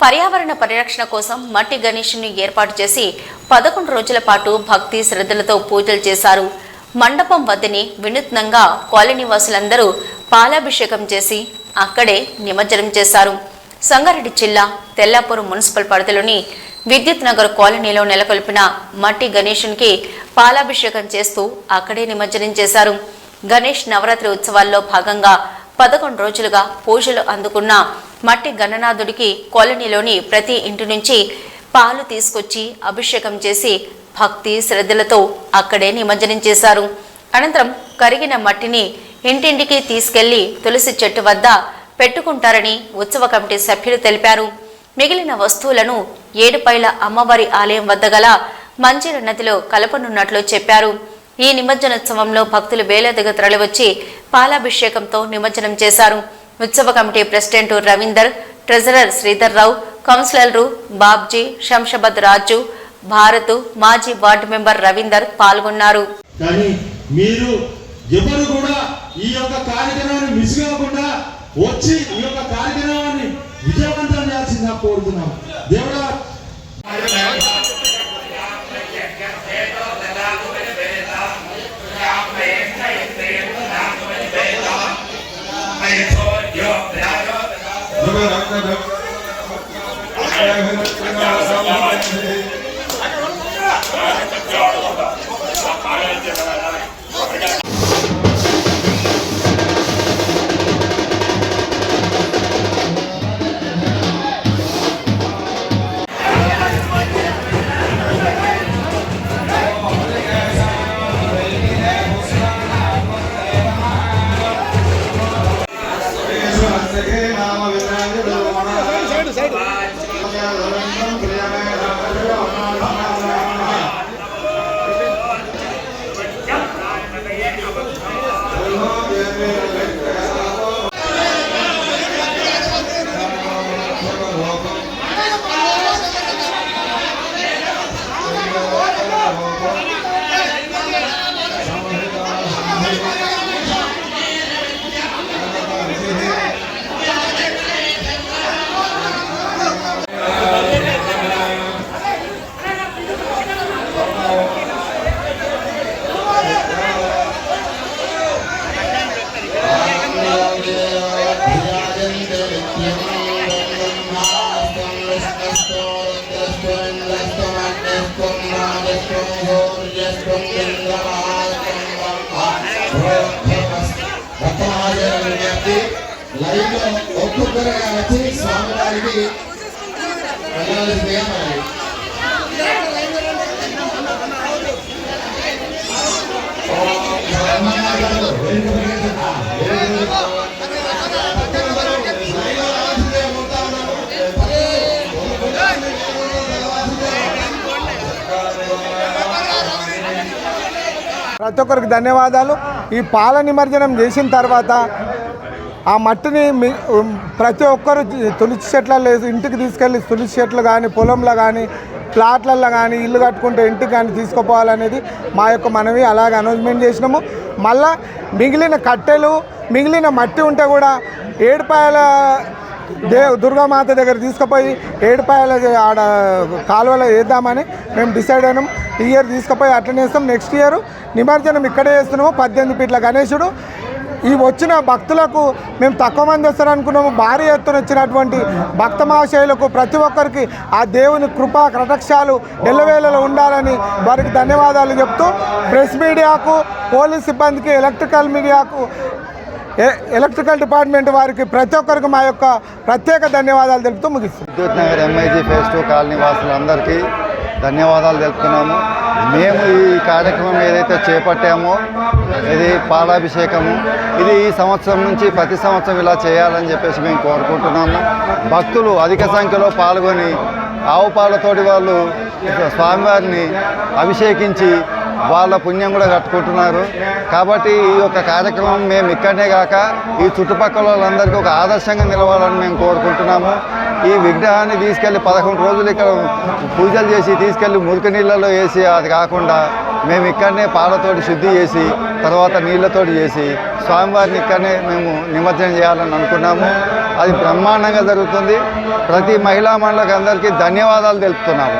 పర్యావరణ పరిరక్షణ కోసం మట్టి గణేశుని ఏర్పాటు చేసి 11 రోజుల పాటు భక్తి శ్రద్ధలతో పూజలు చేశారు. మండపం వద్దనే వినూత్నంగా కాలనీ వాసులందరూ పాలాభిషేకం చేసి అక్కడే నిమజ్జనం చేశారు. సంగారెడ్డి జిల్లా తెల్లాపూర్ మున్సిపల్ పరిధిలోని విద్యుత్ నగర్ కాలనీలో నెలకొల్పిన మట్టి గణేశునికి పాలాభిషేకం చేస్తూ అక్కడే నిమజ్జనం చేశారు. గణేష్ నవరాత్రి ఉత్సవాల్లో భాగంగా 11 రోజులుగా పూజలు అందుకున్న మట్టి గణనాథుడికి కాలనీలోని ప్రతి ఇంటి నుంచి పాలు తీసుకొచ్చి అభిషేకం చేసి భక్తి శ్రద్ధలతో అక్కడే నిమజ్జనం చేశారు. అనంతరం కరిగిన మట్టిని ఇంటింటికి తీసుకెళ్లి తులసి చెట్టు వద్ద పెట్టుకుంటారని ఉత్సవ కమిటీ సభ్యులు తెలిపారు. మిగిలిన వస్తువులను ఏడుపైల అమ్మవారి ఆలయం వద్ద గల మంజీర నదిలో కలపనున్నట్లు చెప్పారు. ఈ నిమజ్జనోత్సవంలో భక్తులు వేలాదిగా తరలివచ్చి పాలాభిషేకంతో నిమజ్జనం చేశారు. ఉత్సవ committee president Ravinder, treasurer Sridhar Rao, కౌన్సిలర్లు బాబ్జీ, శంషాబాద్ రాజు, భారత్, మాజీ వార్డు మెంబర్ రవీందర్ పాల్గొన్నారు. కానీ మీరు ఎవరు కూడా ఈ యొక్క కార్యక్రమాన్ని మిస్ కాకుండా వచ్చి ఈ యొక్క కార్యక్రమాన్ని విజయవంతం చేయాల్సిందిగా కోరుతున్నాం. దేవుడా ఒక్కొక్కరుగా వచ్చి స్వామివారికి ప్రతి ఒక్కరికి ధన్యవాదాలు. ఈ పాల నిమజ్జనం చేసిన తర్వాత ఆ మట్టిని ప్రతి ఒక్కరు తులసి చెట్లలో ఇంటికి తీసుకెళ్ళి తులసి చెట్లు కానీ పొలంలో కానీ ప్లాట్లలో కానీ ఇల్లు కట్టుకుంటే ఇంటికి కానీ తీసుకుపోవాలనేది మా యొక్క మనవి. అలాగే అనౌన్స్మెంట్ చేసినాము. మళ్ళా మిగిలిన కట్టెలు మిగిలిన మట్టి ఉంటే కూడా ఏడుపాయల దుర్గామాత దగ్గర తీసుకుపోయి ఏడుపాయల ఆడ కాలువలో వేద్దామని మేము డిసైడ్ అయినాం. ఈ ఇయర్ తీసుకుపోయి అట్లనే వేస్తాం. నెక్స్ట్ ఇయర్ నిమజ్జనం ఇక్కడే వేస్తున్నాము. 18 ఫీట్ల గణేశుడు. ఈ వచ్చిన భక్తులకు మేము తక్కువ మంది వస్తారనుకున్నాము. భారీ ఎత్తున వచ్చినటువంటి భక్త మహాశయులకు ప్రతి ఒక్కరికి ఆ దేవుని కృపా కటాక్షాలు ఎల్లవేళలో ఉండాలని వారికి ధన్యవాదాలు చెప్తూ ప్రెస్ మీడియాకు, పోలీస్ సిబ్బందికి, ఎలక్ట్రికల్ డిపార్ట్మెంట్ వారికి ప్రతి ఒక్కరికి మా యొక్క ప్రత్యేక ధన్యవాదాలు తెలుపుతూ ముగిస్తుంది. విద్యుత్ నగర్ ఎంఐజీ ఫేజ్ 2 కాలనీ వాసులందరికీ ధన్యవాదాలు తెలుపుతున్నాము. మేము ఈ కార్యక్రమం ఏదైతే చేపట్టామో ఇది పాలాభిషేకము, ఇది ఈ సంవత్సరం నుంచి ప్రతి సంవత్సరం ఇలా చేయాలని చెప్పేసి మేము కోరుకుంటున్నాము. భక్తులు అధిక సంఖ్యలో పాల్గొని ఆవు పాలతోటి వాళ్ళు స్వామివారిని అభిషేకించి వాళ్ళ పుణ్యం కూడా కట్టుకుంటున్నారు. కాబట్టి ఈ యొక్క కార్యక్రమం మేము ఇక్కడనే కాక ఈ చుట్టుపక్కల వాళ్ళందరికీ ఒక ఆదర్శంగా నిలవాలని మేము కోరుకుంటున్నాము. ఈ విగ్రహాన్ని తీసుకెళ్ళి 11 రోజులు ఇక్కడ పూజలు చేసి తీసుకెళ్ళి మురికి నీళ్ళలో వేసి అది కాకుండా మేము ఇక్కడనే పాలతోటి శుద్ధి చేసి తర్వాత నీళ్ళతోటి చేసి స్వామివారిని ఇక్కడనే మేము నిమజ్జనం చేయాలని అనుకున్నాము. అది బ్రహ్మాండంగా జరుగుతుంది. ప్రతి మహిళా మండలికి అందరికీ ధన్యవాదాలు తెలుపుతున్నాము.